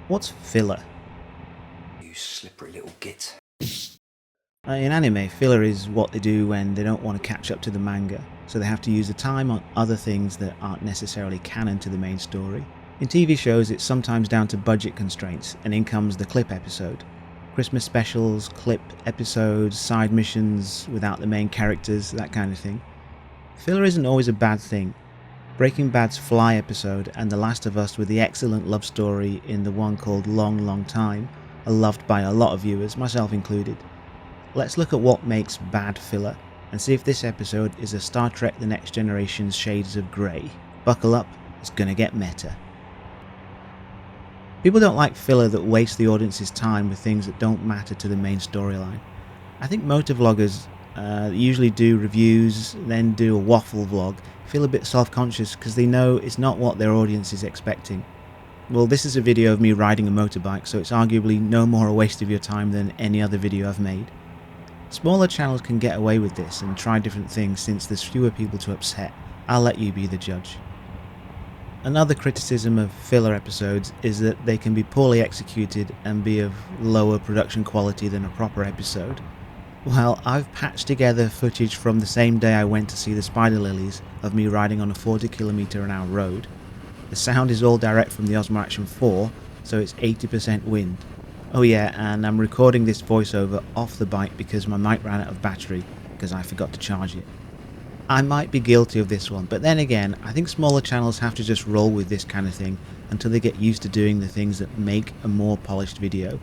What's filler? You slippery little git. In anime, filler is what they do when they don't want to catch up to the manga, so they have to use the time on other things that aren't necessarily canon to the main story. In TV shows, it's sometimes down to budget constraints, and in comes the clip episode. Christmas specials, clip episodes, side missions without the main characters, that kind of thing. Filler isn't always a bad thing. Breaking Bad's Fly episode and The Last of Us with the excellent love story in the one called Long Long Time are loved by a lot of viewers, myself included. Let's look at what makes bad filler and see if this episode is a Star Trek The Next Generation's shades of grey. Buckle up, it's gonna get meta. People don't like filler that wastes the audience's time with things that don't matter to the main storyline. I think motovloggers usually do reviews, then do a waffle vlog, feel a bit self-conscious because they know it's not what their audience is expecting. Well, this is a video of me riding a motorbike, so it's arguably no more a waste of your time than any other video I've made. Smaller channels can get away with this and try different things since there's fewer people to upset. I'll let you be the judge. Another criticism of filler episodes is that they can be poorly executed and be of lower production quality than a proper episode. Well, I've patched together footage from the same day I went to see the spider lilies of me riding on a 40km/h road. The sound is all direct from the Osmo Action 4, so it's 80% wind. Oh yeah, and I'm recording this voiceover off the bike because my mic ran out of battery because I forgot to charge it. I might be guilty of this one, but then again, I think smaller channels have to just roll with this kind of thing until they get used to doing the things that make a more polished video.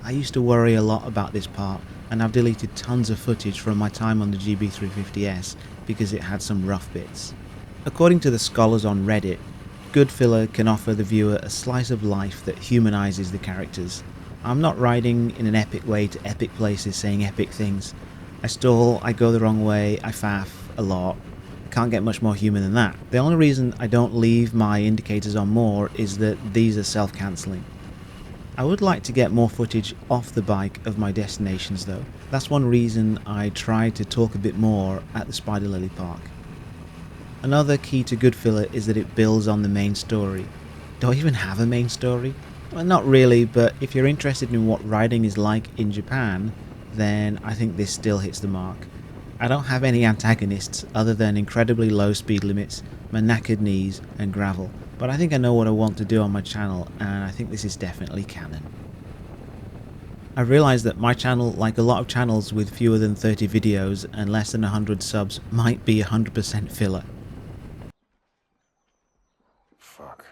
I used to worry a lot about this part, and I've deleted tons of footage from my time on the GB350S because it had some rough bits. According to the scholars on Reddit, good filler can offer the viewer a slice of life that humanizes the characters. I'm not riding in an epic way to epic places saying epic things. I stall, I go the wrong way, I faff a lot. Can't get much more human than that. The only reason I don't leave my indicators on more is that these are self-cancelling. I would like to get more footage off the bike of my destinations though. That's one reason I tried to talk a bit more at the Spider Lily Park. Another key to good filler is that it builds on the main story. Do I even have a main story? Well, not really, but if you're interested in what riding is like in Japan, then I think this still hits the mark. I don't have any antagonists other than incredibly low speed limits, my knackered knees and gravel, but I think I know what I want to do on my channel, and I think this is definitely canon. I realised that my channel, like a lot of channels with fewer than 30 videos and less than 100 subs, might be 100% filler. Fuck.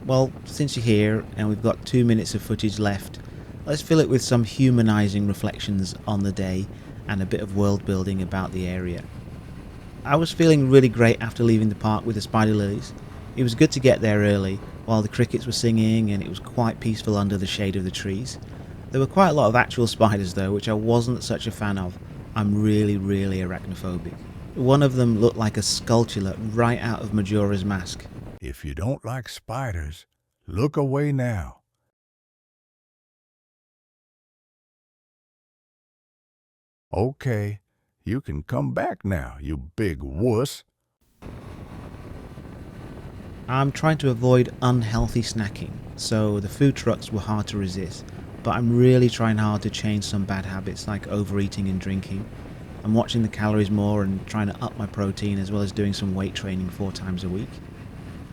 Well, since you're here and we've got 2 minutes of footage left, let's fill it with some humanising reflections on the day and a bit of world building about the area. I was feeling really great after leaving the park with the spider lilies. It was good to get there early while the crickets were singing and it was quite peaceful under the shade of the trees. There were quite a lot of actual spiders though, which I wasn't such a fan of. I'm really arachnophobic. One of them looked like a sculpture right out of Majora's Mask. If you don't like spiders, look away now. Okay, you can come back now, you big wuss. I'm trying to avoid unhealthy snacking, so the food trucks were hard to resist, but I'm really trying hard to change some bad habits like overeating and drinking. I'm watching the calories more and trying to up my protein as well as doing some weight training 4 times a week.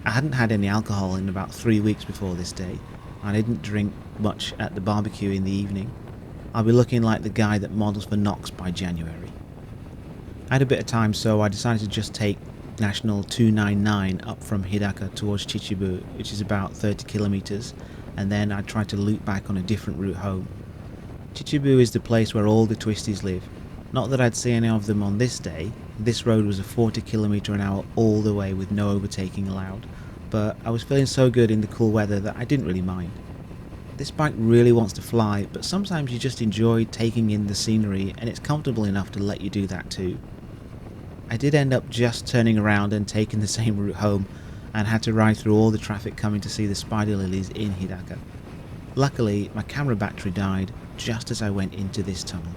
I hadn't had any alcohol in about 3 weeks before this day. I didn't drink much at the barbecue in the evening. I'll be looking like the guy that models for Knox by January. I had a bit of time, so I decided to just take National 299 up from Hidaka towards Chichibu, which is about 30 kilometers, and then I tried to loop back on a different route home. Chichibu is the place where all the twisties live. Not that I'd see any of them on this day. This road was a 40km/h all the way with no overtaking allowed, but I was feeling so good in the cool weather that I didn't really mind. This bike really wants to fly, but sometimes you just enjoy taking in the scenery and it's comfortable enough to let you do that too. I did end up just turning around and taking the same route home and had to ride through all the traffic coming to see the spider lilies in Hidaka. Luckily, my camera battery died just as I went into this tunnel.